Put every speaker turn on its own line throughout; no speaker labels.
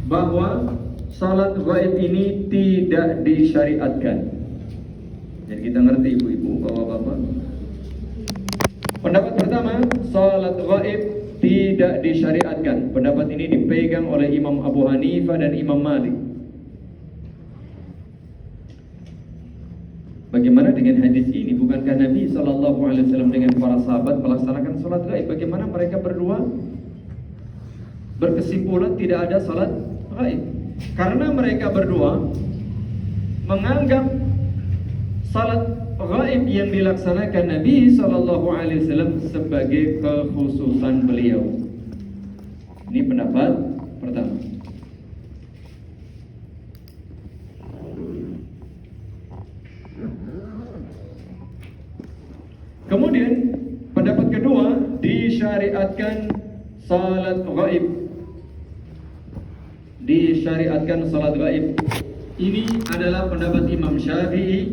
bahwa salat gaib ini tidak disyariatkan. Jadi kita ngerti ibu-ibu, bapak-bapak. Pendapat pertama, salat gaib tidak disyariatkan. Pendapat ini dipegang oleh Imam Abu Hanifah dan Imam Malik. Bagaimana dengan hadis ini? Bukankah Nabi SAW dengan para sahabat melaksanakan salat gaib? Bagaimana mereka berdua berkesimpulan tidak ada salat gaib? Karena mereka berdua menganggap salat gaib yang dilaksanakan Nabi SAW sebagai kekhususan beliau. Ini pendapat pertama. Kemudian pendapat kedua, disyariatkan salat gaib. Disyariatkan salat gaib. Ini adalah pendapat Imam Syafi'i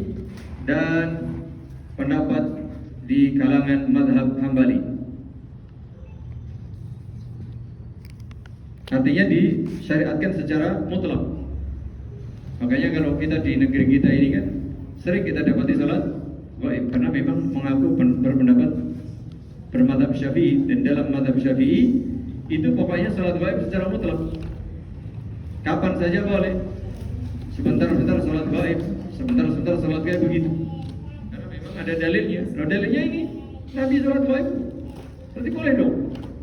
dan pendapat di kalangan mazhab Hambali. Artinya disyariatkan secara mutlak. Makanya kalau kita di negeri kita ini kan sering kita dapati salat gaib karena memang mengaku berpendapat bermadzhab Syafi'i, dan dalam mazhab Syafi'i itu pokoknya salat gaib secara mutlak. Kapan saja boleh. Sebentar-sebentar salat gaib, sebentar-sebentar salat gaib begitu. Karena memang ada dalilnya. Kalau dalilnya ini Nabi salat gaib, berarti boleh dong.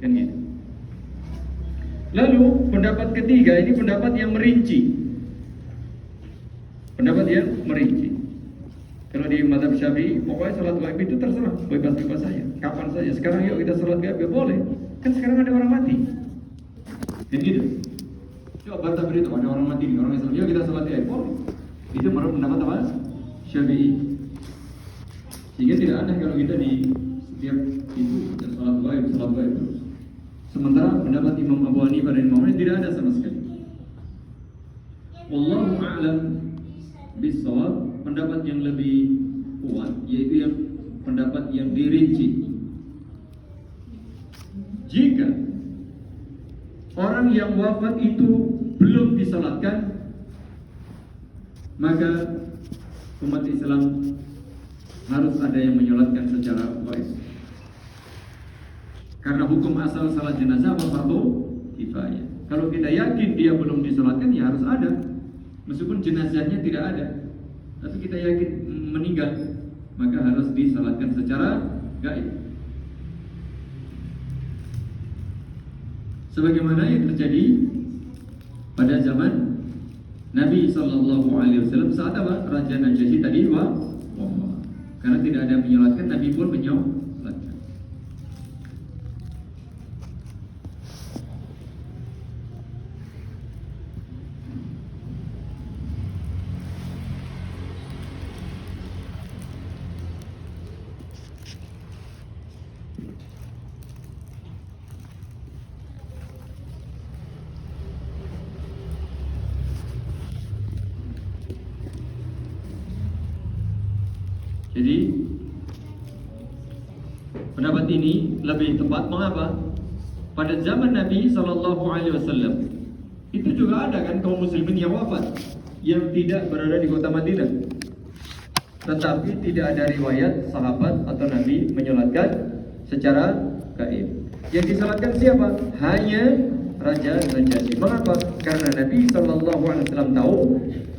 Kan gitu. Lalu pendapat ketiga ini pendapat yang merinci. Pendapat yang merinci. Kalau di mazhab Syafi'i, pokoknya salat gaib itu terserah, bebas-bebas saja, kapan saja. Sekarang yuk kita salat gaib, ya boleh. Kan sekarang ada orang mati. Dan gitu. Yuk bantah berita, ada orang mati nih, orang Islam. Yuk kita salat gaib, boleh. Itu menurut pendapat apa? Syafi'i. Sehingga tidak aneh kalau kita di setiap itu salat gaib terus. Sementara pendapat Imam Abu Hanifah dan Imam Malik tidak ada sama sekali. Wallahu a'lam bissawab. Pendapat yang lebih kuat yaitu yang pendapat yang dirinci. Jika orang yang wafat itu belum disalatkan, maka umat Islam harus ada yang menyolatkan secara gaib. Karena hukum asal salat jenazah fardu kifayah. Kalau kita yakin dia belum disalatkan, ya harus ada, meskipun jenazahnya tidak ada. Tapi kita yakin meninggal, maka harus disalatkan secara gaib. Sebagaimana yang terjadi pada zaman Nabi SAW saat apa? Raja Najasyi tadi wafat. Karena tidak ada yang menyolatkan, Nabi pun menyolatkan. Jadi pendapat ini lebih tepat. Mengapa? Pada zaman Nabi SAW itu juga ada kan kaum muslimin yang wafat yang tidak berada di kota Madinah, tetapi tidak ada riwayat sahabat atau Nabi menyolatkan secara gaib. Yang disolatkan siapa? Hanya Raja Najasyi. Mengapa? Karena Nabi SAW tahu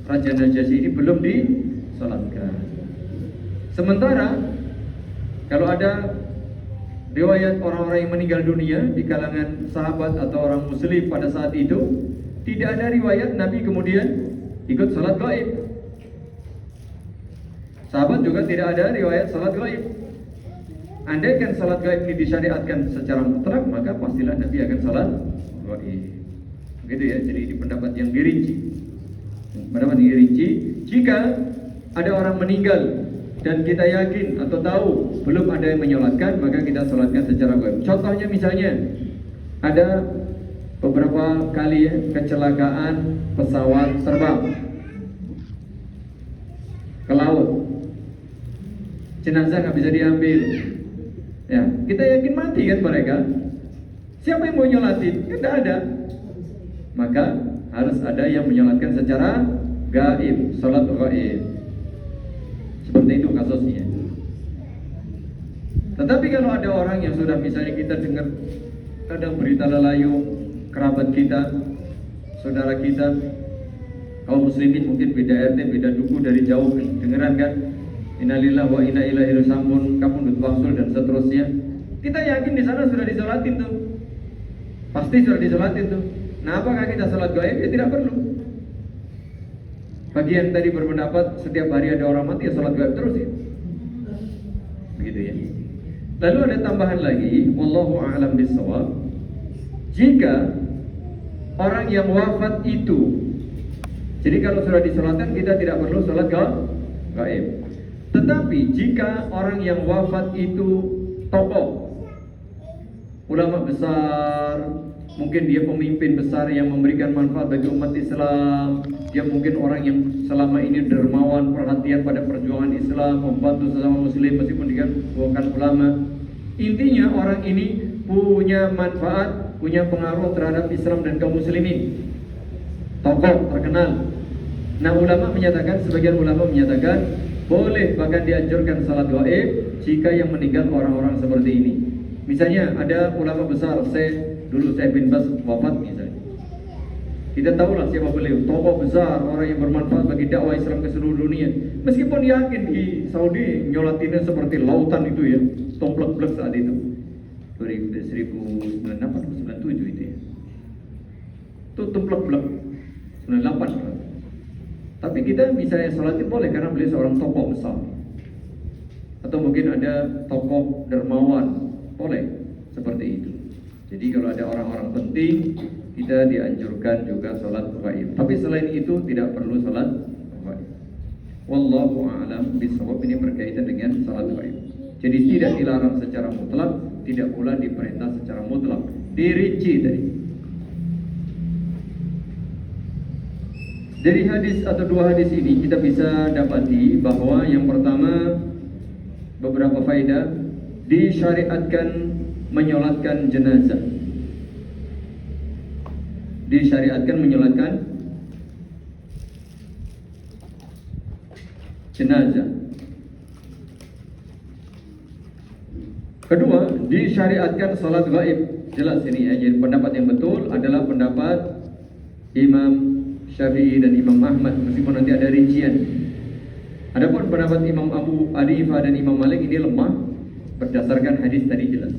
Raja Najasyi ini belum disolatkan. Sementara kalau ada riwayat orang-orang yang meninggal dunia di kalangan sahabat atau orang muslim pada saat itu, tidak ada riwayat Nabi kemudian ikut salat gaib. Sahabat juga tidak ada riwayat salat gaib. Andaikan salat gaib ini disyariatkan secara mutlak, maka pastilah Nabi akan salat gaib. Begitu ya. Jadi di pendapat yang dirinci. Pendapat yang dirinci, jika ada orang meninggal dan kita yakin atau tahu belum ada yang menyolatkan, maka kita solatkan secara gaib. Contohnya misalnya ada beberapa kali ya, kecelakaan pesawat terbang ke laut, jenazah nggak bisa diambil, ya kita yakin mati kan mereka. Siapa yang mau nyolatin? Kan tidak ada. Maka harus ada yang menyolatkan secara gaib, salat gaib. Seperti itu kasusnya. Tetapi kalau ada orang yang sudah, misalnya kita dengar kadang berita lelayu, kerabat kita, saudara kita, kaum muslimin mungkin beda RT, beda duku dari jauh, dengeran kan? Innalillahi wa inna ilaihi raji'un, kapundhut wangsul dan seterusnya. Kita yakin di sana sudah disolatin tuh. Pasti sudah disolatin tuh. Nah, apakah kita salat gaib? Ya tidak perlu. Bagi yang tadi berpendapat setiap hari ada orang mati, ya salat gaib terus ya. Begitu ya. Lalu ada tambahan lagi, wallahu a'lam bishawab. Jika orang yang wafat itu, jadi kalau sudah disolatkan kita tidak perlu salat gaib. Tetapi jika orang yang wafat itu tokoh, ulama besar, mungkin dia pemimpin besar yang memberikan manfaat bagi umat Islam, dia mungkin orang yang selama ini dermawan, perhatian pada perjuangan Islam, membantu sesama muslim meskipun dia bukan ulama. Intinya orang ini punya manfaat, punya pengaruh terhadap Islam dan kaum muslimin, tokoh terkenal. Nah, ulama menyatakan, sebagian ulama menyatakan boleh, bahkan dianjurkan salat gaib jika yang meninggal orang-orang seperti ini. Misalnya ada ulama besar, dulu Syekh bin Baz wafat misalnya. Kita tahulah siapa beliau, tokoh besar, orang yang bermanfaat bagi dakwah Islam ke seluruh dunia. Meskipun yakin di Saudi nyolatinnya seperti lautan itu ya, tomplek-plek saat itu. 1998 atau 97 itu ya. Itu tomplek-plek 98. Tapi kita misalnya sholatin boleh karena beliau seorang tokoh besar. Atau mungkin ada tokoh dermawan, boleh seperti itu. Jadi kalau ada orang-orang penting, kita dianjurkan juga sholat gaib. Tapi selain itu tidak perlu sholat gaib. Wallahu a'lam bishawab. Ini berkaitan dengan sholat gaib. Jadi tidak dilarang secara mutlak, tidak pula diperintah secara mutlak. Dirinci tadi. Dari hadis atau dua hadis ini kita bisa dapati bahwa yang pertama, beberapa faedah, disyariatkan menyolatkan jenazah. Disyariatkan menyolatkan jenazah. Kedua, disyariatkan salat gaib. Jelas ini ya, jadi pendapat yang betul adalah pendapat Imam Syafi'i dan Imam Ahmad, meskipun nanti ada rincian. Adapun pendapat Imam Abu Hanifah dan Imam Malik ini lemah berdasarkan hadis tadi jelas.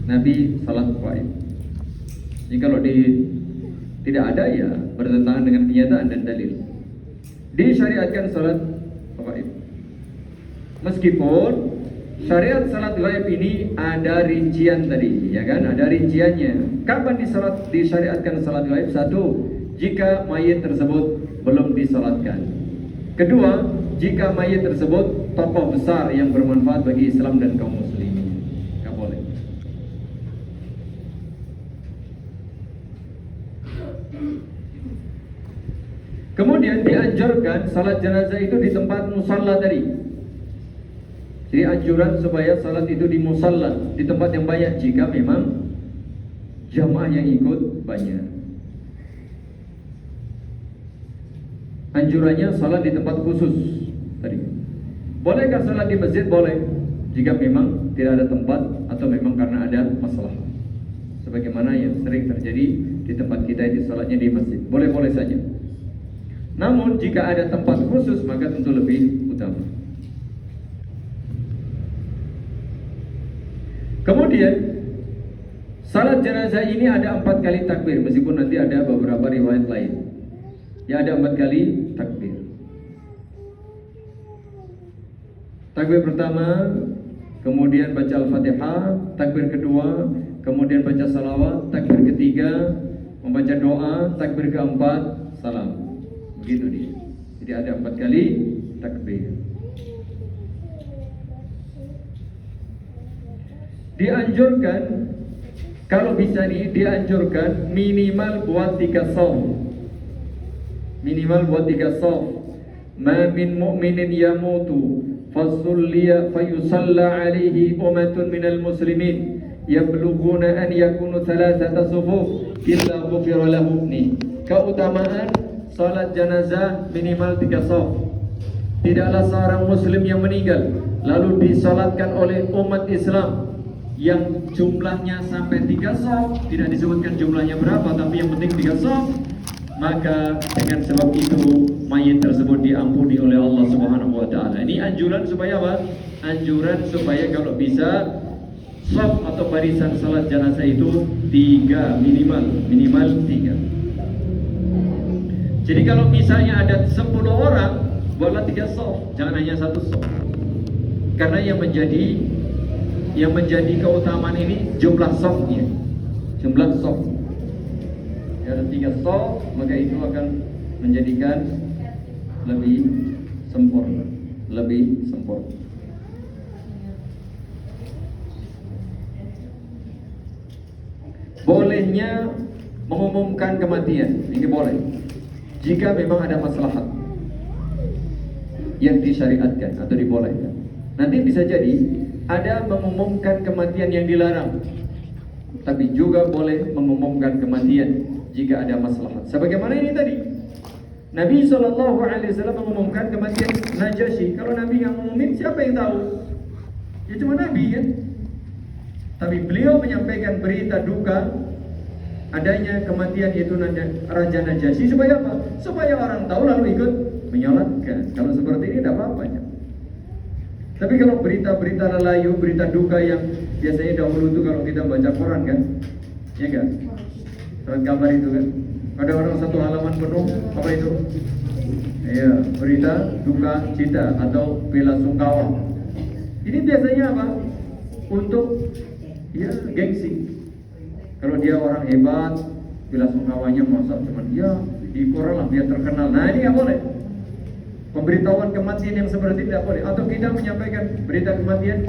Nabi salat gaib. Jadi kalau tidak ada ya bertentangan dengan kenyataan dan dalil. Disyariatkan salat gaib. Meskipun syariat salat gaib ini ada rincian tadi, ya kan? Ada rinciannya. Kapan disyariatkan salat gaib? Satu, jika mayit tersebut belum disalatkan. Kedua, jika mayit tersebut tokoh besar yang bermanfaat bagi Islam dan kaum muslimin. Enggak boleh. Kemudian dianjurkan salat jenazah itu di tempat musalla tadi. Jadi anjuran supaya salat itu di musalla, di tempat yang banyak jika memang jamaah yang ikut banyak. Anjurannya salat di tempat khusus tadi. Bolehkah salat di masjid? Boleh, jika memang tidak ada tempat atau memang karena ada masalah. Sebagaimana yang sering terjadi di tempat kita itu salatnya di masjid. Boleh-boleh saja. Namun jika ada tempat khusus maka tentu lebih utama. Kemudian salat jenazah ini ada 4 kali takbir, meskipun nanti ada beberapa riwayat lain. Ya, ada 4 kali takbir. Takbir pertama, kemudian baca Al-Fatihah. Takbir kedua, kemudian baca salawat. Takbir ketiga, membaca doa. Takbir keempat, salam. Begitu dia. Jadi ada 4 kali takbir. Dianjurkan, kalau bisa dianjurkan minimal buat 3 shaum. Minimal buat 3 shaum. Ma min mu'minin yamutu fayusalla alaihi umatun minal muslimin yablughuna an yakunu thalathata sufuf illa ghufira lahu. Nih, keutamaan salat jenazah minimal 3 shaf. Tidaklah seorang muslim yang meninggal lalu disalatkan oleh umat Islam yang jumlahnya sampai 3 shaf, tidak disebutkan jumlahnya berapa, tapi yang penting 3 shaf, maka dengan sebab itu mayit tersebut diampuni oleh Allah Subhanahu wa taala. Ini anjuran supaya apa? Anjuran supaya kalau bisa shaf atau barisan salat jenazah itu 3 minimal 3. Jadi kalau misalnya ada 10 orang, buatlah 3 shaf, jangan hanya 1 shaf. Karena yang menjadi keutamaan ini jumlah shafnya. Jumlah shaf. Ada 3 shaf, maka itu akan menjadikan lebih sempurna. Bolehnya mengumumkan kematian, ini boleh jika memang ada maslahat yang disyariatkan atau dibolehkan. Nanti bisa jadi ada mengumumkan kematian yang dilarang, tapi juga boleh mengumumkan kematian jika ada maslahat. Sebagaimana ini tadi, Nabi SAW mengumumkan kematian Najasyi. Kalau Nabi yang mengumumin, siapa yang tahu? Ya cuma Nabi kan. Tapi beliau menyampaikan berita duka adanya kematian itu Raja Najasyi supaya apa? Supaya orang tahu lalu ikut menyolatkan. Kalau seperti ini tidak apa-apa ya. Tapi kalau berita-berita lelayu, berita duka yang biasanya dahulu itu kalau kita baca koran kan, ya enggak? Surat kabar itu kan, ada orang 1 halaman penuh apa itu? Ya, berita duka cita atau bela sungkawa. Ini biasanya apa? Untuk ya gengsi. Kalau dia orang hebat, bela sungkawanya masa cuma dia di koran lah biar terkenal. Nah ini nggak boleh. Pemberitahuan kematian yang seperti tidak boleh. Atau kita menyampaikan berita kematian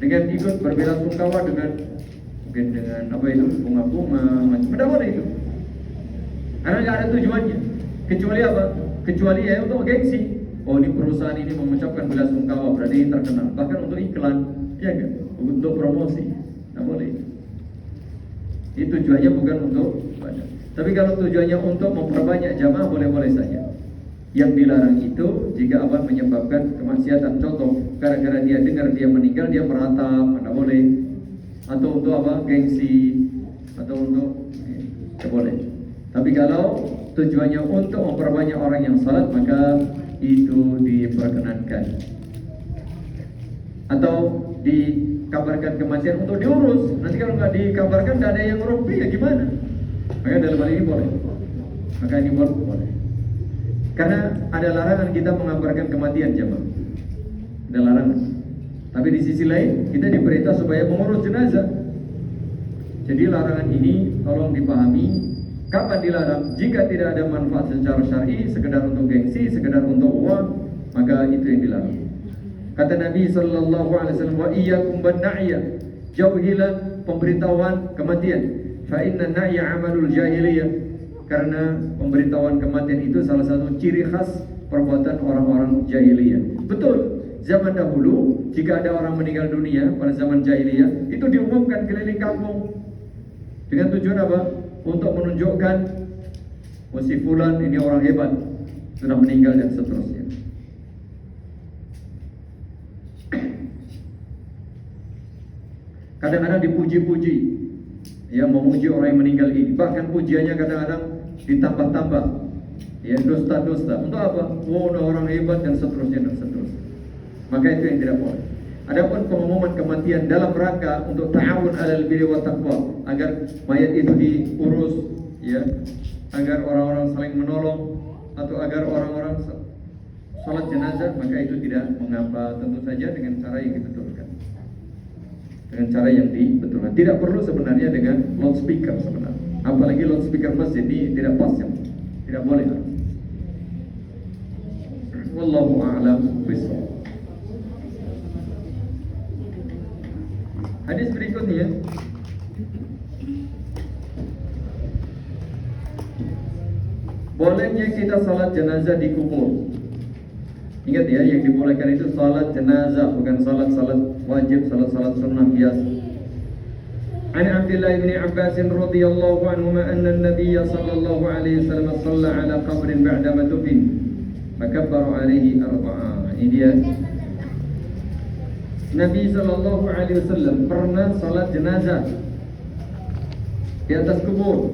dengan ikut berbela sungkawa dengan mungkin dengan apa itu bunga-bunga, macam tidak boleh itu. Karena nggak ada tujuannya. Kecuali apa? Kecuali ya untuk gengsi. Oh ini perusahaan ini mengucapkan bela sungkawa berarti ini terkenal. Bahkan untuk iklan, ya kan? Untuk promosi, tidak boleh. Itu tujuannya bukan untuk ibadah. Tapi kalau tujuannya untuk memperbanyak jamaah boleh-boleh saja. Yang dilarang itu jika apa menyebabkan kemaksiatan. Contoh, gara-gara dia dengar dia meninggal dia meratap, tidak boleh. Atau untuk apa? Gengsi, atau untuk tidak boleh. Tapi kalau tujuannya untuk memperbanyak orang yang salat, maka itu diperkenankan. Atau dikabarkan kematian untuk diurus. Nanti kalau nggak dikabarkan, tidak ada yang ngurus, ya gimana? Maka dalam hal ini boleh. Maka ini boleh. Karena ada larangan kita mengabarkan kematian jemaah. Ada larangan. Tapi di sisi lain kita diperintah supaya mengurus jenazah. Jadi larangan ini tolong dipahami. Kapan dilarang? Jika tidak ada manfaat secara syar'i, sekedar untuk gengsi, sekedar untuk uang, maka itu yang dilarang. Kata Nabi sallallahu alaihi wasallam, wa iyyakum bin na'ya. Jauhilah pemberitahuan kematian. Fa inna na'ya amalul jahiliyah. Karena pemberitahuan kematian itu salah satu ciri khas perbuatan orang-orang jahiliyah. Betul, zaman dahulu jika ada orang meninggal dunia pada zaman jahiliyah, itu diumumkan keliling kampung. Dengan tujuan apa? Untuk menunjukkan si fulan ini orang hebat, sudah meninggal dan seterusnya. Kadang-kadang dipuji-puji, ya memuji orang yang meninggal ini. Bahkan pujiannya kadang-kadang ditambah-tambah, ya dusta-dusta. Untuk apa? Oh, orang hebat dan seterusnya dan seterusnya. Maka itu yang tidak boleh. Adapun pengumuman kematian dalam rangka untuk ta'awun 'alal birri wa taqwa, agar mayat itu diurus, ya, agar orang-orang saling menolong atau agar orang-orang salat jenazah, maka itu tidak mengapa, tentu saja dengan cara yang dibetulkan. Dengan cara yang dibetulkan. Tidak perlu sebenarnya dengan loudspeaker sebenarnya. Apalagi loudspeaker masjid ini tidak pas ya. Tidak boleh. Wallahu a'lam bishawab. Hadis berikutnya, bolehnya kita salat jenazah di kubur. Ingat ya, yang dibolehkan itu salat jenazah, bukan salat wajib, salat sunnah biasa. عن عبد الله بن عباس رضي الله عنهما أن النبي صلى الله عليه وسلم صلى على قبر بعدما دفن فكبر عليه أربعة. Ini dia. Nabi sallallahu alaihi wasallam pernah salat jenazah di atas kubur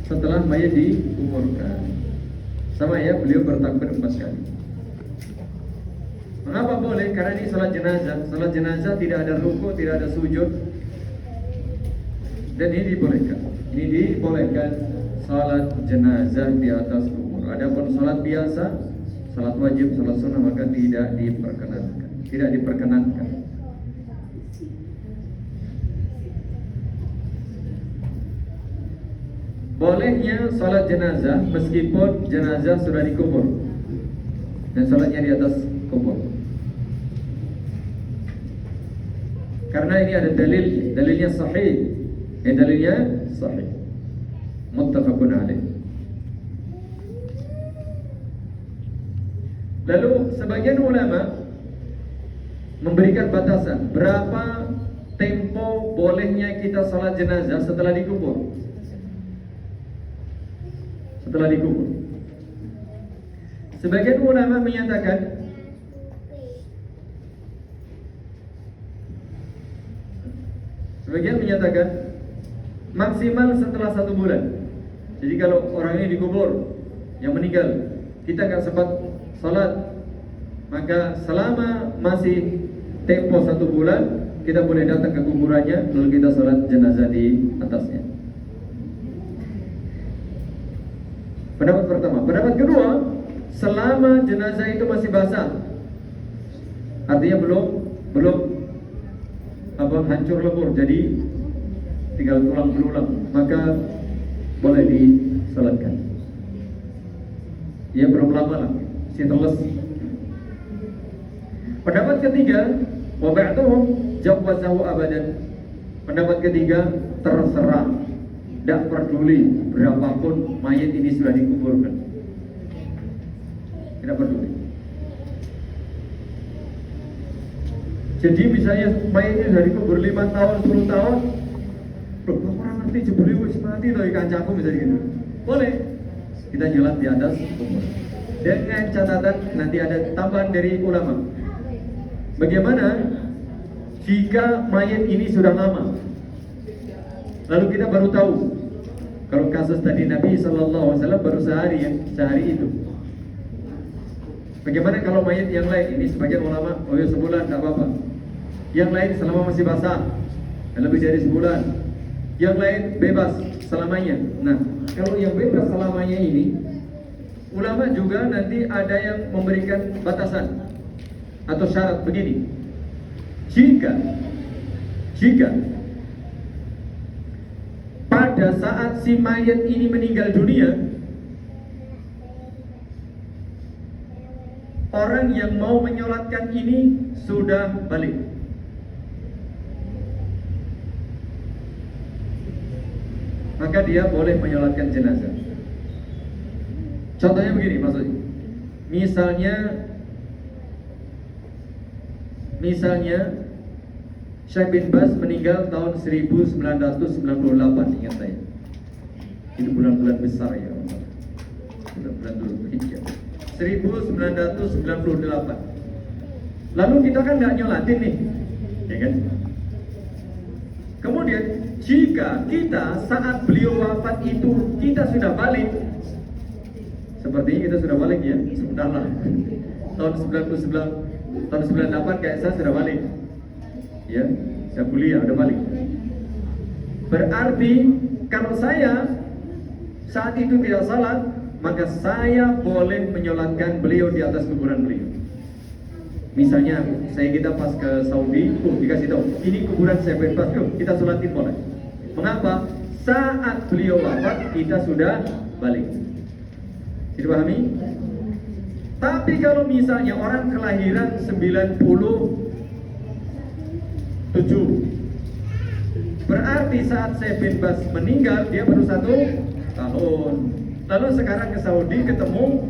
setelah mayat dikuburkan. Sama ya, beliau bertakbir 4 kali. Mengapa boleh? Karena ini salat jenazah. Salat jenazah tidak ada rukuk, tidak ada sujud. Dan ini dibolehkan. Ini dibolehkan salat jenazah di atas kubur. Adapun salat biasa, salat wajib, salat sunnah maka tidak diperkenankan. Tidak diperkenankan. Bolehnya salat jenazah meskipun jenazah sudah dikubur dan salatnya di atas kubur. Karena ini ada dalilnya sahih. Dalilnya sahih. Muttafaqun alaih. Lalu sebagian ulama memberikan batasan berapa tempo bolehnya kita salat jenazah setelah dikubur. Setelah dikubur. Sebagian ulama menyatakan maksimal setelah 1 bulan. Jadi kalau orang ini dikubur, yang meninggal, kita nggak sempat salat, maka selama masih tempo 1 bulan, kita boleh datang ke kuburannya, lalu kita salat jenazah di atasnya. Pendapat pertama. Pendapat kedua, selama jenazah itu masih basah, artinya belum hancur lebur, jadi tinggal tulang belulang, maka boleh disalatkan. Ya belum lama lah, masih teles. Pendapat ketiga, wa ba'duhum jawazahu abadan. Pendapat ketiga, terserah, tidak peduli berapapun mayat ini sudah dikuburkan, tidak peduli. Jadi misalnya mayat ini sudah dikubur 5 tahun, 10 tahun, loh orang ngerti jebule wis mati loh kancaku misalnya gitu. Boleh kita nyolat di atas kubur. Dengan catatan nanti ada tambahan dari ulama. Bagaimana jika mayat ini sudah lama? Lalu kita baru tahu. Kalau kasus tadi Nabi SAW baru sehari itu. Bagaimana kalau mayat yang lain? Ini sebagian ulama, oh ya sebulan tidak apa-apa. Yang lain selama masih basah, lebih dari sebulan. Yang lain bebas selamanya. Nah, kalau yang bebas selamanya ini, ulama juga nanti ada yang memberikan batasan atau syarat begini. Jika pada saat si mayat ini meninggal dunia, orang yang mau menyolatkan ini sudah balik, maka dia boleh menyolatkan jenazah. Contohnya begini maksudnya. Misalnya Syekh bin Baz meninggal tahun 1998, ingat saya. Itu bulan-bulan besar ya, bulan-bulan Dzulhijjah. 1998. Lalu kita kan nggak nyolatin nih, ya kan? Kemudian jika kita saat beliau wafat itu kita sudah balik, sepertinya kita sudah balik ya, sudahlah. Tahun 99, tahun 98 kayak saya sudah balik, ya, saya kuliah udah balik. Berarti kalau saya saat itu tidak salat, maka saya boleh menyolatkan beliau di atas kuburan beliau. Misalnya kita pas ke Saudi, dikasih tahu ini kuburan saya bebas, yuk kita sholatin boleh. Mengapa? Saat beliau wafat kita sudah balik. Dipahami? Tapi kalau misalnya orang kelahiran 97, berarti saat Syekh bin Baz meninggal dia baru 1 tahun. Lalu sekarang ke Saudi ketemu,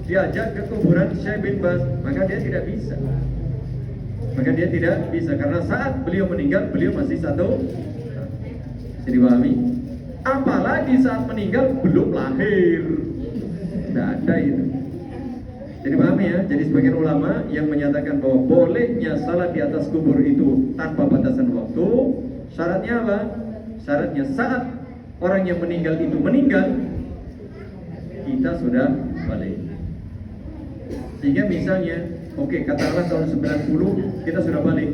diajak ke kuburan Syekh bin Baz, maka dia tidak bisa. Karena saat beliau meninggal beliau masih 1 tahun. Jadi pahami? Apalagi saat meninggal belum lahir. Tidak ada itu. Jadi pahami ya? Jadi sebagian ulama yang menyatakan bahwa bolehnya salat di atas kubur itu tanpa batasan waktu. Syaratnya apa? Syaratnya saat orang yang meninggal itu meninggal, kita sudah balik. Sehingga misalnya, oke, katakanlah tahun 90 kita sudah balik.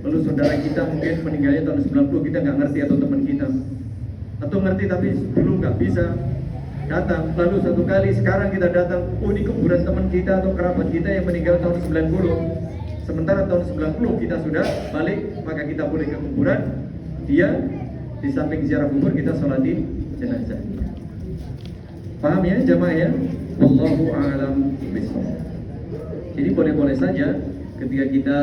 Lalu saudara kita mungkin meninggalnya tahun 90, kita nggak ngerti, atau teman kita, atau ngerti tapi dulu nggak bisa datang. Lalu satu kali sekarang kita datang, oh ini kuburan teman kita atau kerabat kita yang meninggal tahun 90. Sementara tahun 90 kita sudah balik, maka kita boleh ke kuburan dia. Di samping ziarah kubur kita sholatin jenazah. Paham ya jamaah ya? Wallahu a'lam bishawab. Jadi boleh-boleh saja ketika kita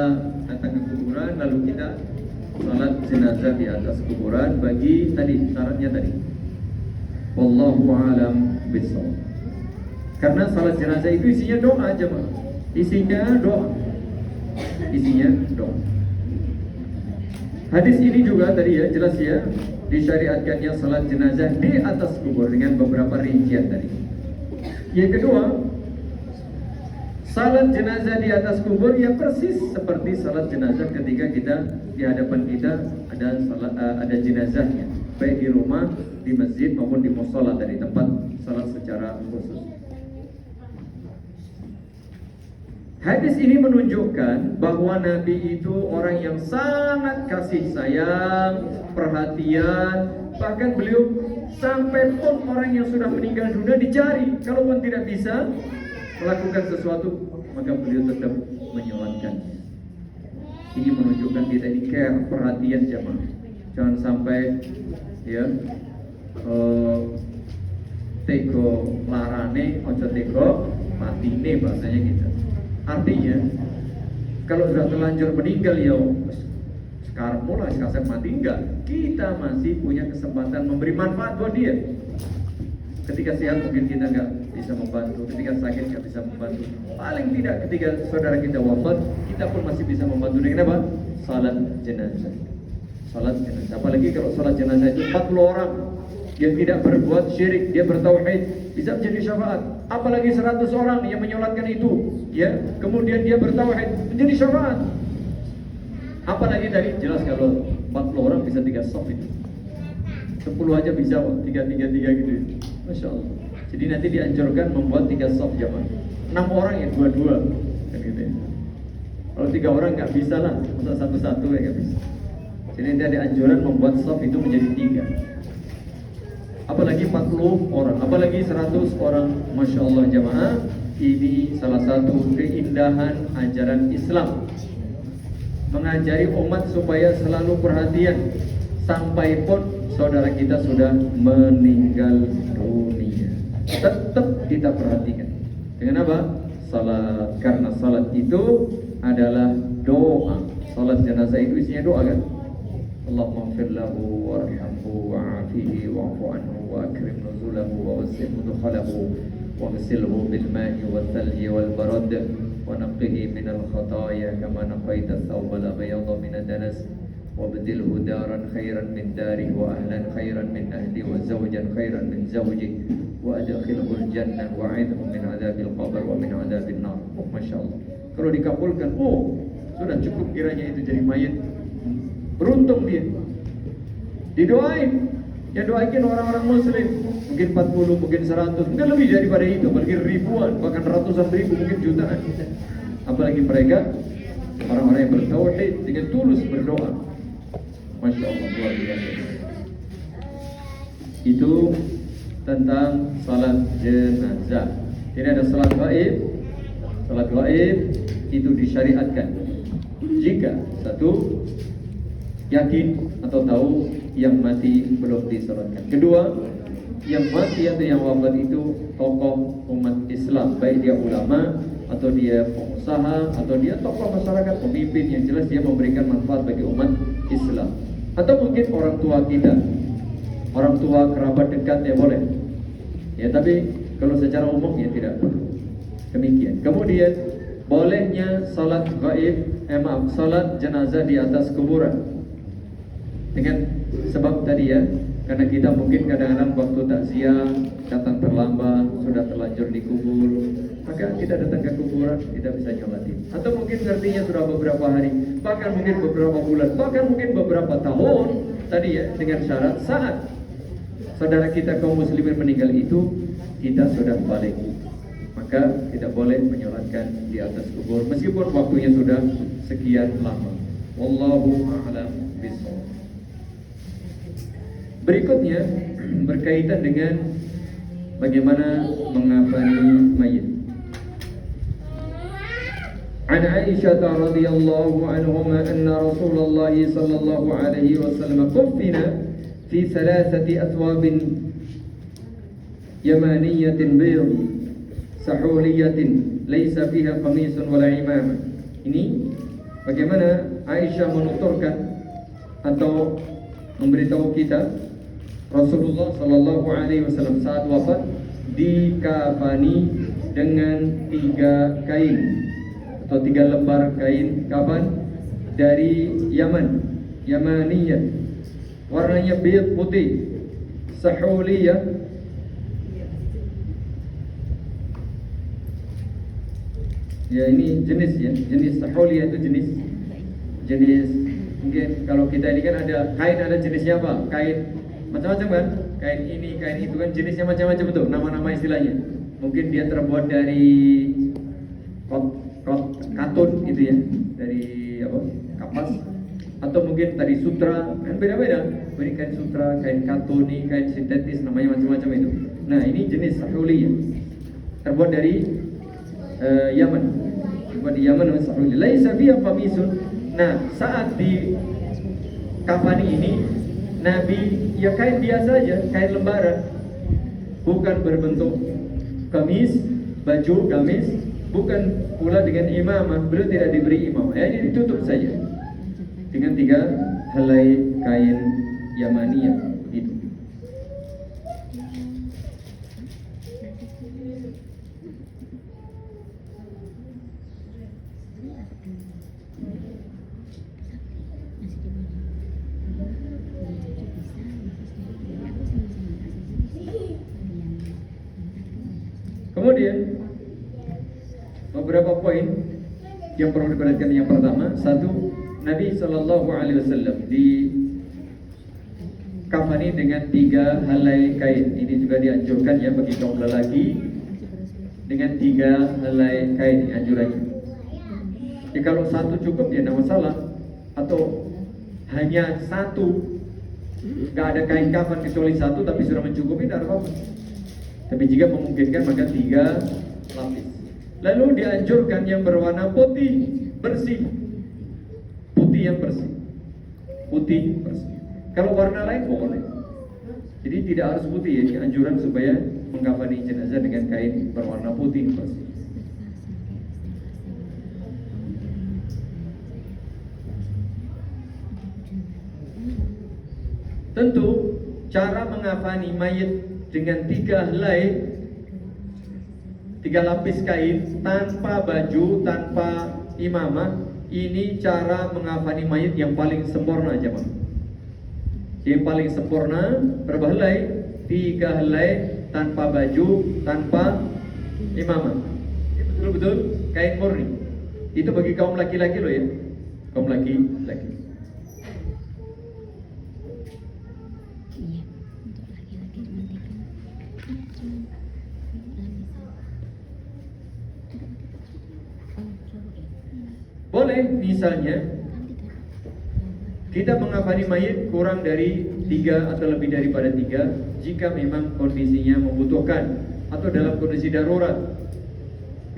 datang ke kuburan lalu kita sholat jenazah di atas kuburan bagi tadi syaratnya tadi. Wallahu a'lam bishawab. Karena sholat jenazah itu isinya doa jemaah. Isinya doa. Hadis ini juga tadi ya jelas ya, disyariatkannya salat jenazah di atas kubur dengan beberapa rincian tadi. Yang kedua, salat jenazah di atas kubur ya persis seperti salat jenazah ketika kita di hadapan kita ada jenazahnya, baik di rumah, di masjid maupun di mushola tadi, tempat salat secara khusus. Hadis ini menunjukkan bahwa Nabi itu orang yang sangat kasih sayang, perhatian. Bahkan beliau sampai pun orang yang sudah meninggal dunia dicari. Kalaupun tidak bisa melakukan sesuatu, maka beliau tetap menyolatkannya. Ini menunjukkan kita ini care, perhatian jamaah. Jangan sampai ya teko larane, ojo teko matine bahasanya gitu. Artinya kalau sudah terlanjur meninggal ya sekarang mulai kasar mati enggak, kita masih punya kesempatan memberi manfaat buat dia. Ketika sehat mungkin kita nggak bisa membantu, ketika sakit nggak bisa membantu. Paling tidak ketika saudara kita wafat, kita pun masih bisa membantu dengan apa? Salat jenazah. Salat jenazah. Apalagi kalau salat jenazah itu 40 orang yang tidak berbuat syirik, dia bertauhid, bisa menjadi syafaat. Apalagi 100 orang yang menyolatkan itu, ya, kemudian dia bertauhid, menjadi syafaat. Apalagi tadi jelas kalau 40 orang bisa 3 saf itu. 10 aja bisa 3 gitu. Masya Allah. Jadi nanti dianjurkan membuat 3 saf jamaah. 6 orang ya 2-2 kan gitu ya. Kalau 3 orang nggak bisa lah, masa satu-satu ya nggak bisa. Jadi nanti ada anjuran membuat saf itu menjadi 3. Apalagi 40 orang, apalagi 100 orang. Masya Allah jamaah, ini salah satu keindahan ajaran Islam, mengajari umat supaya selalu perhatian sampai pun saudara kita sudah meninggal dunia, tetap kita perhatikan. Dengan apa? Salat. Karena salat itu adalah doa. Salat jenazah itu isinya doa kan? Allahumma ighfir lahu warhamhu wa'afihi wa'fu anhu wa akrim nuzulahu wa wasi' mudkhalahu wa ghsilhu bil ma'i wal thalji wal barad wa naqqihi minal khataaya kama naqaita thawbal abyadha min ad-danas wa badilhu daran khairan min darihi wa ahlan khairan min ahli wa zawjan khairan min zawji wa adkhilhu al-jannah wa 'idhu min 'adzabil qabr wa min 'adzabil nar. Masyaallah. Kalau dikabulkan, sudah cukup kiranya itu jadi mayit. Beruntung dia. Didoain. Yang doain orang-orang muslim. Mungkin 40, mungkin 100, mungkin lebih daripada itu, mungkin ribuan, bahkan ratusan ribu, mungkin jutaan. Apalagi mereka orang-orang yang bertauhid dengan tulus berdoa. Masya Allah, luar biasa. Itu tentang salat jenazah. Ini ada salat gaib. Salat gaib itu disyariatkan jika satu, yakin atau tahu yang mati belum disolatkan. Kedua, yang mati atau yang wafat itu tokoh umat Islam, baik dia ulama atau dia pengusaha atau dia tokoh masyarakat, pemimpin yang jelas dia memberikan manfaat bagi umat Islam. Atau mungkin orang tua kita, orang tua kerabat dekat ya boleh. Ya tapi kalau secara umum ya tidak. Demikian. Kemudian bolehnya salat gaib, salat jenazah di atas kuburan. Dengan sebab tadi ya, karena kita mungkin kadang-kadang waktu takziah datang terlambat, sudah terlanjur dikubur, maka kita datang ke kuburan tidak bisa nyolatin. Atau mungkin artinya sudah beberapa hari, bahkan mungkin beberapa bulan, bahkan mungkin beberapa tahun tadi ya, dengan syarat saat saudara kita kaum muslimin meninggal itu kita sudah balik, maka tidak boleh menyolatkan di atas kubur meskipun waktunya sudah sekian lama. Wallahu a'lam bishawab. Berikutnya berkaitan dengan bagaimana mengafani mayit. An Aisyah radhiyallahu anhuma anna Rasulullah sallallahu alaihi wasallam kuffina fi thalathati athwabin yamaniyatin bayd sahuliyatin laysa fiha qamisun wala imamah. Ini bagaimana Aisyah menuturkan atau memberitahu kita Rasulullah sallallahu alaihi wasallam saat wafat dikafani dengan 3 kain atau 3 lembar kain kafan dari Yaman, Yamaniyah, warnanya biru putih, sahuliyah, ya ini jenis ya, jenis sahuliyah itu jenis mungkin kalau kita ini kan ada kain, ada jenisnya apa? Kain macam-macam kan? Kain ini, kain itu kan jenisnya macam-macam betul, nama-nama istilahnya. Mungkin dia terbuat dari katun gitu ya, dari apa? Kapas, atau mungkin tadi sutra, kan beda-beda. Ini kain sutra, kain katun, kain sintetis, namanya macam-macam itu. Nah ini jenis sahuli ya, terbuat dari Yaman, terbuat di Yaman namanya sahuli. Laisa fiha qamisun. Nah saat di kafani ini Nabi ya kain biasa aja, kain lembaran, bukan berbentuk gamis, baju gamis, bukan pula dengan imamah. Beliau tidak diberi imamah, ya ini ditutup saja dengan 3 helai kain Yamaniyah itu. Kemudian beberapa poin yang perlu diperhatikan. Yang pertama, satu, Nabi Shallallahu Alaihi Wasallam di kafani dengan 3 helai kain. Ini juga dianjurkan ya bagi kaum lelaki, dengan 3 helai kain anjurannya. Jadi kalau 1 cukup ya tidak masalah, atau hanya 1, nggak ada kain kafan kecuali 1 tapi sudah mencukupi, tidak apa-apa. Tapi jika memungkinkan maka 3 lapis. Lalu dianjurkan yang berwarna putih bersih, putih yang bersih, putih bersih. Kalau warna lain boleh. Jadi tidak harus putih ya. Ini anjuran supaya mengkafani jenazah dengan kain berwarna putih bersih. Tentu cara mengkafani mayit dengan 3 helai, 3 lapis kain, tanpa baju, tanpa imamah, ini cara mengkafani mayit yang paling sempurna aja, Bang. Yang paling sempurna berapa helai? 3 helai, tanpa baju, tanpa imamah. Ini betul-betul kain murni. Itu bagi kaum laki-laki loh ya, kaum laki-laki. Boleh misalnya kita mengkafani mayit kurang dari 3 atau lebih daripada 3 jika memang kondisinya membutuhkan atau dalam kondisi darurat.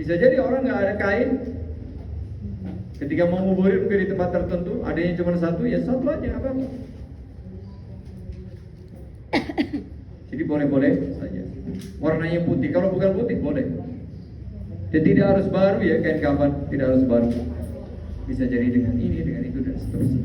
Bisa jadi orang nggak ada kain, ketika mau nguburin di tempat tertentu adanya cuma 1, ya 1 aja apa? Jadi boleh-boleh saja. Warnanya putih, kalau bukan putih boleh. Dan tidak harus baru ya kain kafan, tidak harus baru. Bisa jadi dengan ini, dengan itu dan seterusnya.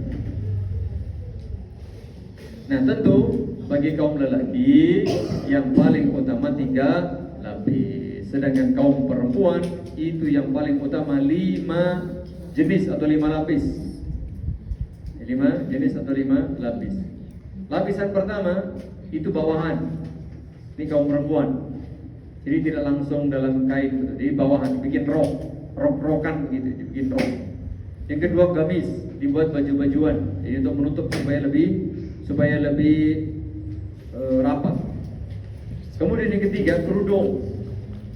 Nah tentu bagi kaum lelaki yang paling utama 3 lapis. Sedangkan kaum perempuan itu yang paling utama 5 jenis atau 5 lapis. 5 jenis atau 5 lapis. Lapisan pertama itu bawahan. Ini kaum perempuan. Jadi tidak langsung dalam kain, jadi bawahan, bikin rok-rokan gitu, dibikin rok. Yang kedua gamis, dibuat baju-bajuan, jadi untuk menutup supaya lebih rapat. Kemudian yang ketiga kerudung.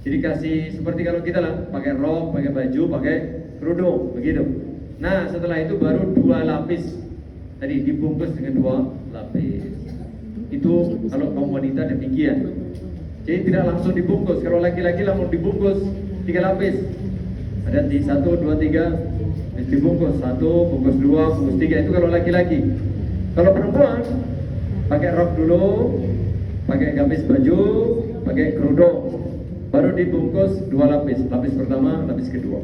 Jadi kasih seperti kalau kita lah pakai rok, pakai baju, pakai kerudung, begitu. Nah setelah itu baru 2 lapis. Tadi dibungkus dengan 2 lapis. Itu kalau kaum wanita demikian. Jadi tidak langsung dibungkus. Kalau laki-laki langsung dibungkus 3 lapis. Ada di 1, 2, 3 dibungkus 1, bungkus 2, bungkus 3. Itu kalau laki-laki. Kalau perempuan pakai rok dulu, pakai gamis baju, pakai kerudung, baru dibungkus 2 lapis. Lapis pertama, lapis kedua.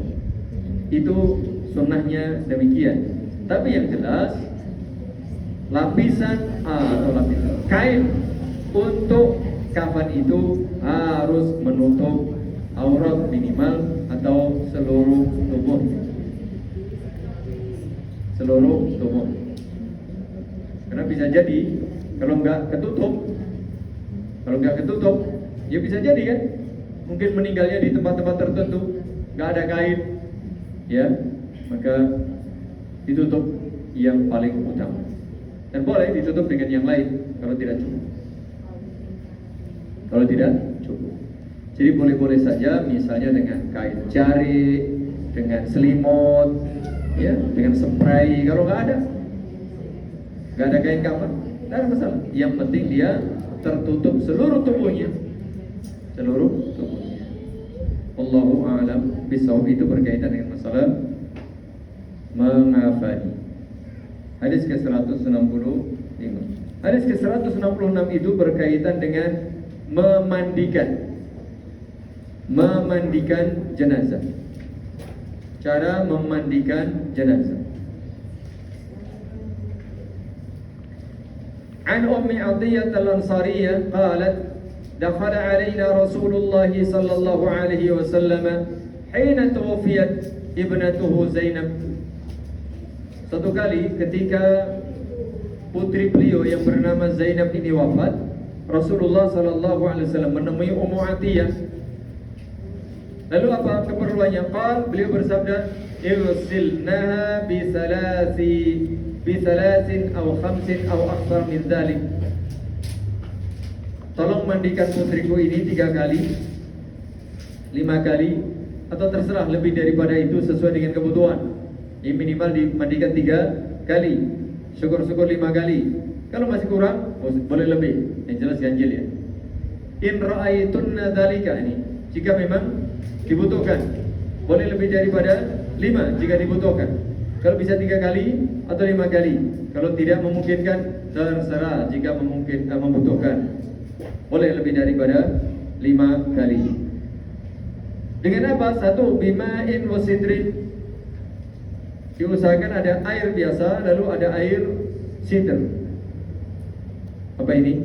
Itu sunnahnya demikian. Tapi yang jelas lapisan atau lapisan kain untuk kafan itu harus menutup aurat minimal atau seluruh tubuh. Karena bisa jadi kalau nggak ketutup, ya bisa jadi kan, mungkin meninggalnya di tempat-tempat tertentu, nggak ada kain, ya, maka ditutup yang paling utama. Dan boleh ditutup dengan yang lain kalau tidak cukup. Jadi boleh-boleh saja, misalnya dengan kain jari, dengan selimut, ya, dengan spray. Kalau nggak ada kain kafan, nggak ada masalah. Yang penting dia tertutup seluruh tubuhnya. Wallahu a'lam bishawab. Itu berkaitan dengan masalah mengafani. Hadis ke-165. Hadis ke-166 itu berkaitan dengan memandikan jenazah. Cara memandikan jenazah. An Ummi Athiyyah al-Ansariyah qalat dakhala alaina Rasulullah sallallahu alaihi wasallam hina tuwfiyat ibnatuhu Zainab. Satu kali ketika putri beliau yang bernama Zainab ini wafat, Rasulullah sallallahu alaihi wasallam menemui Ummu Athiyyah. Lalu apa keperluannya? Beliau bersabda, "Irsilnaha bi thalathin aw khamsin aw akthar min dhalik." Tolong mandikan putriku ini 3 kali, 5 kali, atau terserah lebih daripada itu sesuai dengan kebutuhan. Ini minimal dimandikan 3 kali, syukur-syukur 5 kali. Kalau masih kurang, boleh lebih. Yang jelas ganjil ya. In ra'aitunna dzalika, ini jika memang dibutuhkan, boleh lebih daripada 5 jika dibutuhkan. Kalau bisa 3 kali atau 5 kali. Kalau tidak memungkinkan, terserah. Jika membutuhkan, boleh lebih daripada 5 kali. Dengan apa? 1, bima'in wasidrin. Diusahakan ada air biasa, lalu ada air sidr. Apa ini?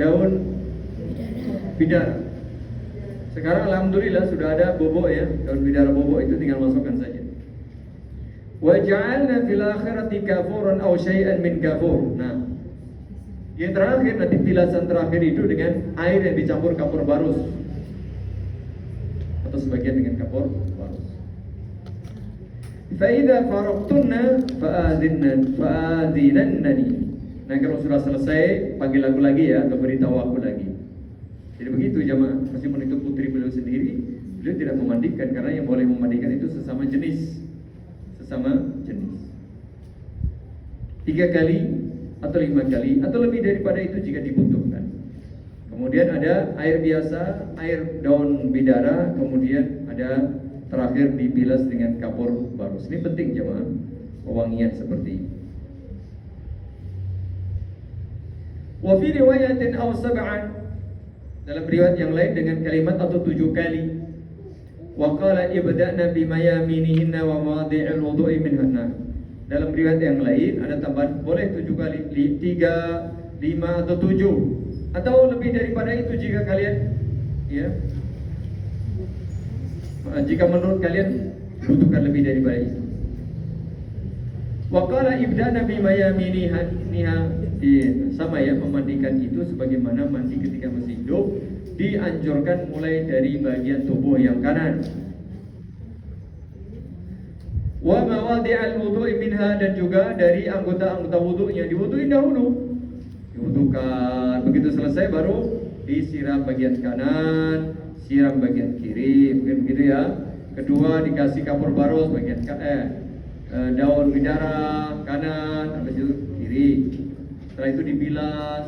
Daun bidara. Sekarang alhamdulillah sudah ada bobok ya, daun bidara bobok itu tinggal masukkan saja. Wa ja'alna fil akhirati kafuran aw syai'an min kafur. Nah, yang terakhir nanti bilasan terakhir itu dengan air yang dicampur kapur barus atau sebagian dengan kapur barus. Fa idza faraqtunna fa'adzinannani. Nah, kalau sudah selesai panggil aku lagi ya, atau beritahu aku lagi. Jadi begitu jamaah. Meskipun itu putri beliau sendiri, beliau tidak memandikan karena yang boleh memandikan itu sesama jenis. 3 kali atau 5 kali atau lebih daripada itu jika dibutuhkan. Kemudian ada air biasa, air daun bidara, kemudian ada terakhir dibilas dengan kapur barus. Ini penting jemaah, pewangian seperti ini. Wa fi riwayatin aw sab'an, dalam riwayat yang lain dengan kalimat atau 7 kali. Wa qala ibda'na bimayaminihinna wa mawadi'il wudu'i minha. Dalam riwayat yang lain ada tambahan boleh 7 kali, 3, 5 atau 7 atau lebih daripada itu jika kalian ya. Jika menurut kalian butuhkan lebih daripada itu. Wa qala ibdana bima yaminiha sama ya, memandikan itu sebagaimana mandi ketika masih hidup, dianjurkan mulai dari bagian tubuh yang kanan. Wa mawadi'al wudu'i minha, dan juga dari anggota-anggota wudu'nya, diwuduin dahulu. Diwudukan, begitu selesai baru disiram bagian kanan, siram bagian kiri, mungkin begitu ya. Kedua dikasih kapur barus bagian daun bidara kanan, habis itu kiri. Setelah itu dibilas,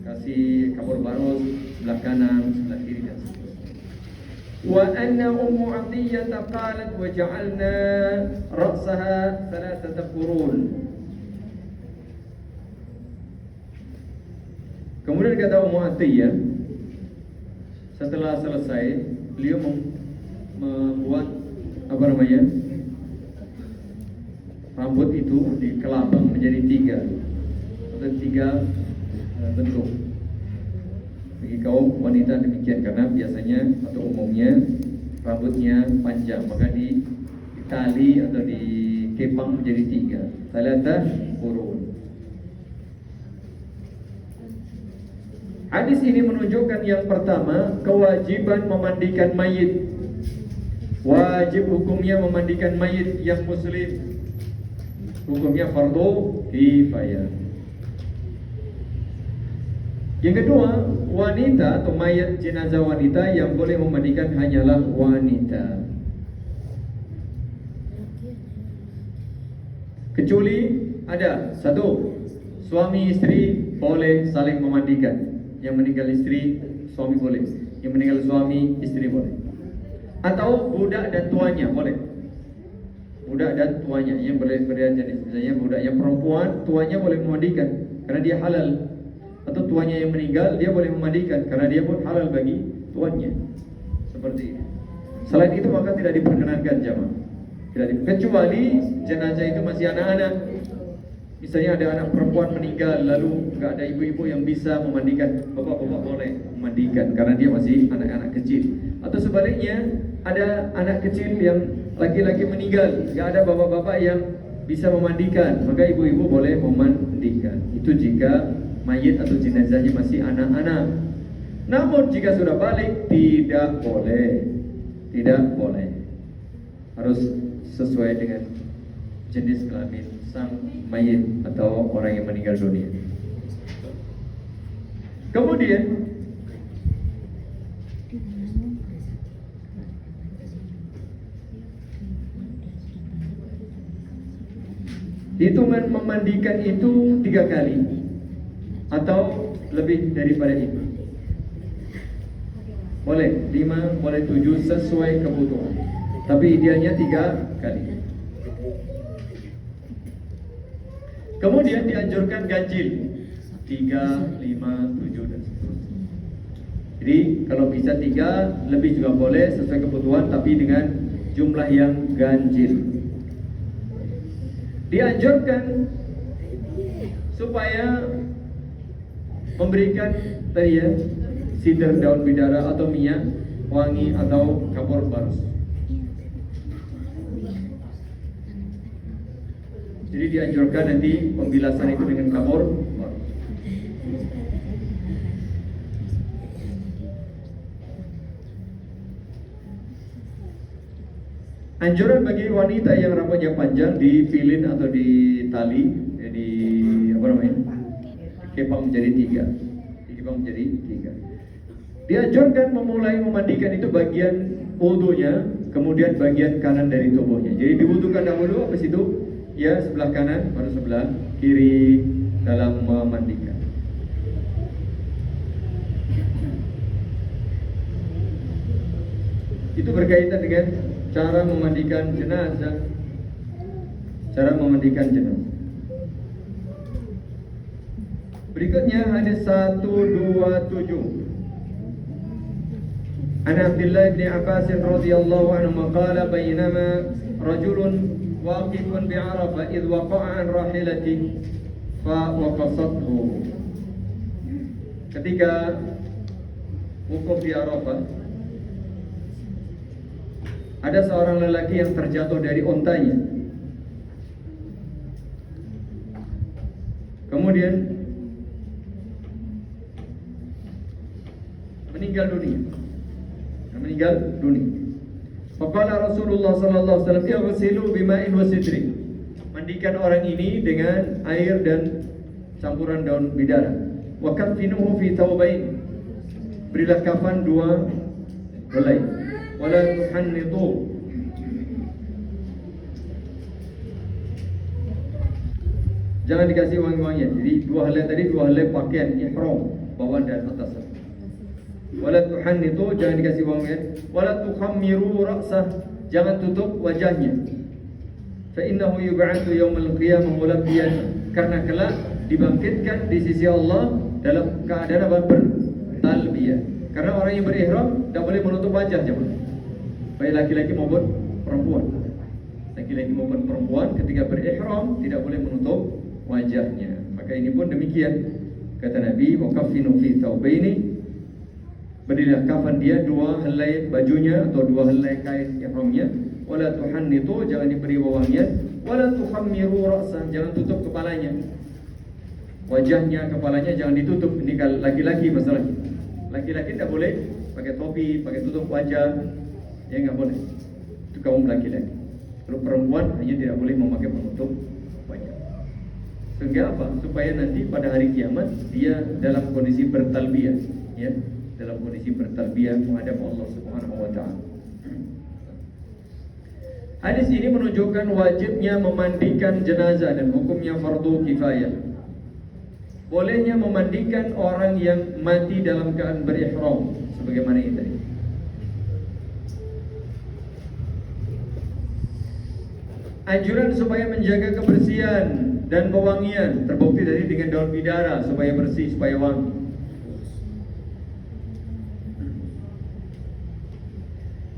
kasih kapur barus sebelah kanan, sebelah kiri dan seterusnya. Wa anna ummu Athiyyah qalat wa ja'alna ra'saha thalathata qurun. Kemudian kata Ummu Athiyyah, setelah selesai beliau membuat rambut itu dikelabang menjadi tiga bentuk. Bagi kaum wanita demikian, karena biasanya atau umumnya rambutnya panjang, maka ditali atau dikepang menjadi tiga. Salatah qurun. Hadis ini menunjukkan yang pertama, kewajiban memandikan mayit. Wajib hukumnya memandikan mayit yang muslim. Hukumnya fardu kifayah. Yang kedua, wanita atau mayat jenazah wanita yang boleh memandikan hanyalah wanita. Kecuali ada satu, suami istri boleh saling memandikan. Yang meninggal istri, suami boleh. Yang meninggal suami, istri boleh. Atau budak dan tuannya boleh. Budak dan tuannya yang berbeda jenis. Misalnya budak yang perempuan, tuannya boleh memandikan karena dia halal. Atau tuannya yang meninggal, dia boleh memandikan karena dia pun halal bagi tuannya. Seperti itu. Selain itu maka tidak diperkenankan jamaah. Kecuali jenazah itu masih anak-anak. Misalnya ada anak perempuan meninggal, lalu nggak ada ibu-ibu yang bisa memandikan, bapak-bapak boleh memandikan karena dia masih anak-anak kecil. Atau sebaliknya, ada anak kecil yang laki-laki meninggal, nggak ada bapak-bapak yang bisa memandikan, maka ibu-ibu boleh memandikan. Itu jika mayit atau jenazahnya masih anak-anak. Namun jika sudah balik, tidak boleh. Harus sesuai dengan jenis kelamin sang mayit atau orang yang meninggal dunia. Kemudian hitungan memandikan itu 3 kali atau lebih daripada itu. Boleh 5, boleh 7 sesuai kebutuhan. Tapi idealnya 3 kali. Kemudian dianjurkan ganjil 3, 5, 7 dan seterusnya. Jadi kalau bisa 3, lebih juga boleh sesuai kebutuhan, tapi dengan jumlah yang ganjil. Dianjurkan supaya memberikan sidr daun bidara atau minyak wangi atau kapur barus. Jadi dianjurkan nanti pembilasan itu dengan kapur barus. Anjuran bagi wanita yang rambutnya panjang dipilin atau ditali, jadi kepang menjadi 3. Dikepang menjadi 3. Dianjurkan memulai memandikan itu bagian wudunya, kemudian bagian kanan dari tubuhnya. Jadi diwudukan dahulu, habis itu ya sebelah kanan, baru sebelah kiri dalam memandikan. Itu berkaitan dengan cara memandikan jenazah. Berikutnya hadis 127. An Abdullah bin Abbas radhiyallahu anhu qala bainama rajulun waqifun bi Arafah idh waqa'a an rahilatihi fa waqasathu. Ketika wukuf di Arafah, Ada seorang lelaki yang terjatuh dari ontanya, kemudian meninggal dunia. Faqala Rasulullah sallallahu alaihi wasallam, "Ighsilu bima'in wa sidrin." Mandikan orang ini dengan air dan campuran daun bidara. Wa kaffinuhu fi thawbain. Berilah kafan 2 helai. Wala tuhannitu. Jangan dikasih wangi-wangian. Jadi 2 helai tadi 2 helai pakaian ihram, bawah dan atas. Wala tuhannitu, jangan dikasih wangian. Wala tukhammiru ra'sah, jangan tutup wajahnya. Fa innahu yub'atsu yaumil qiyamah mulabbiyan, karena kelak dibangkitkan di sisi Allah dalam keadaan apa? Bertalbiyah. Karena orang yang berihram tidak boleh menutup wajah, jemaah. Baik laki-laki maupun perempuan. Laki-laki maupun perempuan ketika berihram tidak boleh menutup wajahnya. Maka ini pun demikian. Kata Nabi, wa kaffinu fi thawbaini. Berilah kafan dia 2 helai bajunya atau 2 helai kain ihramnya. Wala tuhannitu, jangan diberi wewangian. Wala tukhammiru ra'sah, jangan tutup kepalanya. Wajahnya, kepalanya jangan ditutup. Ini kalau laki-laki masalahnya. Laki-laki tidak boleh pakai topi, pakai tutup wajah. Ya enggak boleh. Itu kaum laki-laki. Kalau perempuan hanya tidak boleh memakai penutup wajah. Sehingga apa? Supaya nanti pada hari kiamat dia dalam kondisi bertalbiyah, ya. Dalam kondisi bertalbiyah menghadap Allah Subhanahu wa taala. Hadis ini menunjukkan wajibnya memandikan jenazah dan hukumnya fardu kifayah. Bolehnya memandikan orang yang mati dalam keadaan berihram sebagaimana ini tadi. Anjuran supaya menjaga kebersihan dan pewangian terbukti tadi dengan daun bidara supaya bersih, supaya wangi.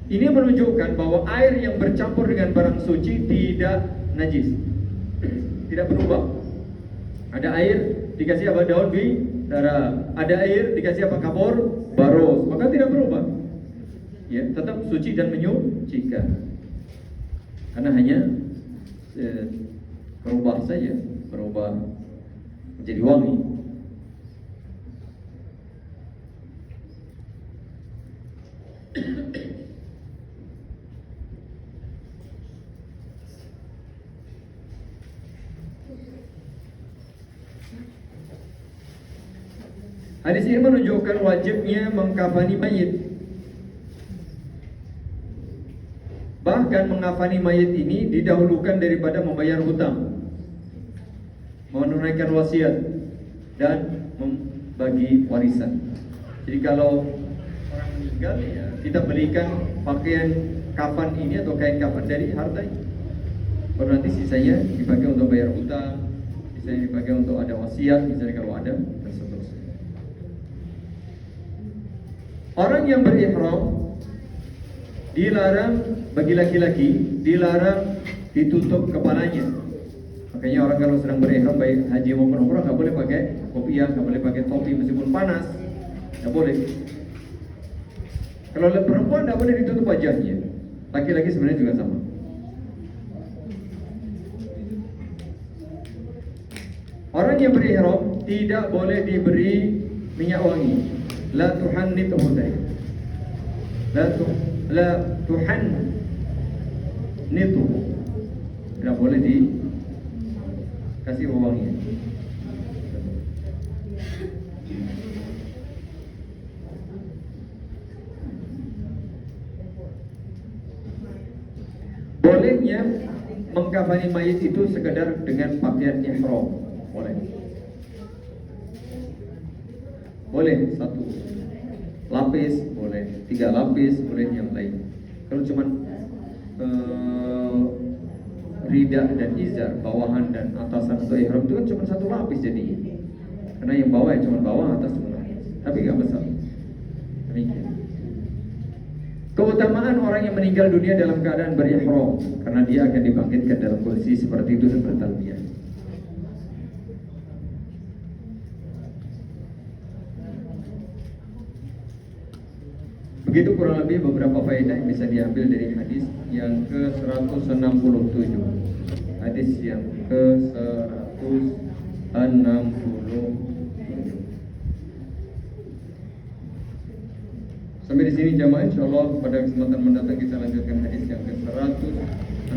Ini menunjukkan bahwa air yang bercampur dengan barang suci tidak najis, tidak berubah. Ada air dikasih apa? Daun bidara. Ada air dikasih apa? Kapur baros, maka tidak berubah. Ya, tetap suci dan menyucikan. Karena hanya berubah saja, berubah menjadi wangi. Hadis ini menunjukkan wajibnya mengkafani mayit. Bahkan mengkafani mayit ini didahulukan daripada membayar hutang, menunaikan wasiat, dan membagi warisan. Jadi kalau orang meninggal, ya, kita belikan pakaian kafan ini atau kain kafan dari hartanya. Baru nanti sisanya dipakai untuk bayar hutang, sisanya dipakai untuk ada wasiat, misalnya kalau ada, dan seterusnya. Orang yang berihram dilarang bagi laki-laki, dilarang ditutup kepalanya. Makanya orang kalau sedang berihram baik haji maupun umrah nggak boleh pakai kopiah, nggak boleh pakai topi meskipun panas, nggak boleh. Kalau perempuan nggak boleh ditutup wajahnya. Laki-laki sebenarnya juga sama. Orang yang berihram tidak boleh diberi minyak wangi. La tuhannithu tadi. La tuhannithu. Tidak boleh dikasih wewangian. Bolehnya mengkafani mayit itu sekedar dengan pakaian ihram. Boleh. Boleh 1 lapis, boleh 3 lapis, boleh yang lain. Kalau cuman rida dan izar, bawahan dan atasan atau ihram itu kan cuma 1 lapis jadinya. Karena yang bawah ya cuma bawah, atas cuma lapis. Tapi nggak besar. Demikian. Keutamaan orang yang meninggal dunia dalam keadaan berihram, karena dia akan dibangkitkan dalam kondisi seperti itu dan bertalbiyah. begitu kurang lebih beberapa faedah yang bisa diambil dari hadis yang ke-167. Hadis yang ke-167. Sampai di sini jamaah, insyaallah pada kesempatan mendatang kita lanjutkan hadis yang ke-168.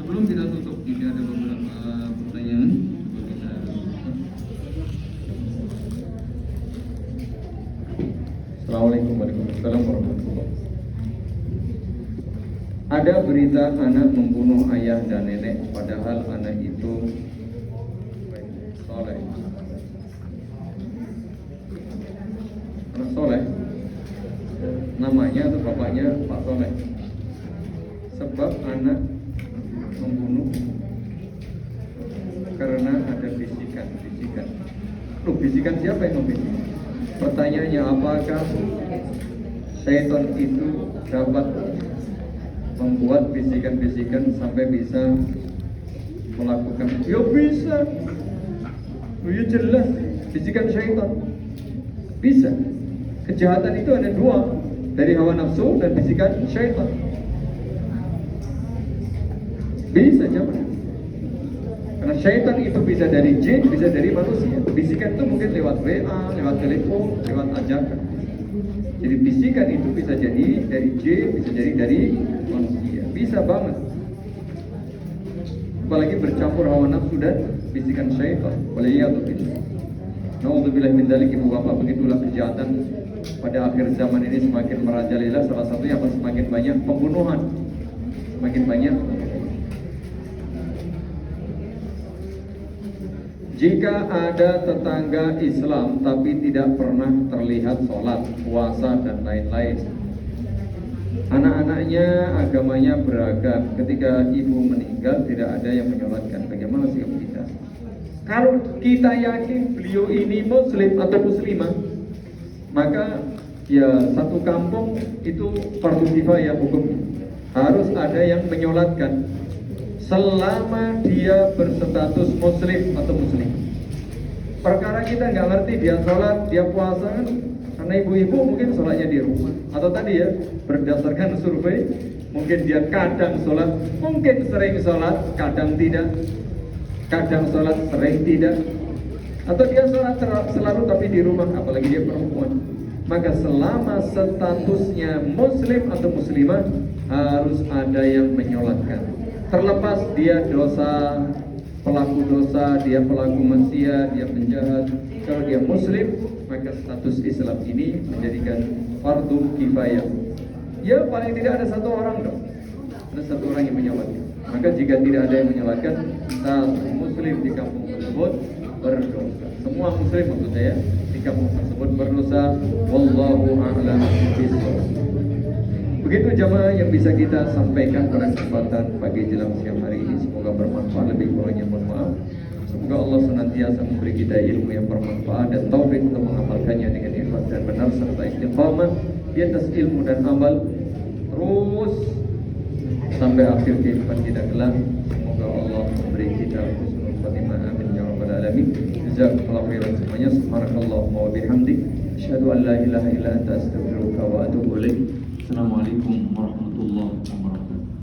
Sebelum kita tutup, jika ada beberapa pertanyaan, Assalamualaikum warahmatullahi wabarakatuh. Ada berita anak membunuh ayah dan nenek, padahal anak itu soleh. Anak soleh, namanya atau bapaknya Pak Soleh. Sebab anak membunuh karena ada bisikan. Loh, bisikan siapa yang membisikkan? Pertanyaannya, apakah syaitan itu dapat membuat bisikan-bisikan sampai bisa melakukan? Ya bisa. Ya jelas, bisikan syaitan bisa. Kejahatan itu ada dua, dari hawa nafsu dan bisikan syaitan. Bisa jawab. Karena syaitan itu bisa dari jin, bisa dari manusia. Bisikan itu mungkin lewat WA, lewat telepon, lewat ajakan. Jadi bisikan itu bisa jadi dari jin, bisa jadi dari manusia. Bisa banget. Apalagi bercampur hawa nafsu dan bisikan syaitan. Waliyadzubillah. Nauzubillah min dzalik. Ibu bapak, begitulah kejahatan pada akhir zaman ini semakin merajalela. Salah satunya apa? Semakin banyak pembunuhan. Semakin banyak. Jika ada tetangga Islam tapi tidak pernah terlihat sholat, puasa, dan lain-lain, anak-anaknya agamanya beragam, ketika ibu meninggal tidak ada yang menyolatkan, bagaimana sikap kita? Kalau kita yakin beliau ini muslim atau muslimah, maka ya satu kampung itu fardu kifayah hukum, harus ada yang menyolatkan selama dia berstatus muslim atau muslim. Perkara kita nggak ngerti, dia sholat, dia puasa kan, karena ibu-ibu mungkin sholatnya di rumah, atau tadi ya berdasarkan survei mungkin dia kadang sholat, mungkin sering sholat, kadang tidak, kadang sholat sering tidak, atau dia sholat selalu tapi di rumah, apalagi dia perempuan. Maka selama statusnya muslim atau muslimah harus ada yang menyolatkan. Terlepas dia dosa, pelaku dosa, dia pelaku maksiat, dia penjahat, kalau dia muslim, maka status Islam ini menjadikan fardu kifayah. Ya paling tidak ada satu orang dong, ada satu orang yang menyolatkan. Maka jika tidak ada yang menyolatkan, satu muslim di kampung tersebut berdosa. Semua muslim maksud saya di kampung tersebut berdosa. Wallahu a'lam bishawab. Begitu jamaah yang bisa kita sampaikan pada kesempatan pagi jelang siang hari ini. Semoga bermanfaat, lebih kurangnya mohon maaf. Semoga Allah senantiasa memberi kita ilmu yang bermanfaat dan taufik untuk mengamalkannya dengan ikhlas dan benar serta istiqamah di atas ilmu dan amal terus sampai akhir kehidupan kita kelak. Semoga Allah memberi kita husnul khatimah, amin ya rabbal alamin. Jazakumullahu khairan semuanya. Subhanakallahumma wa bihamdik, asyhadu an la ilaha illa anta, astaghfiruka wa atubu ilaik. Assalamualaikum warahmatullahi wabarakatuh.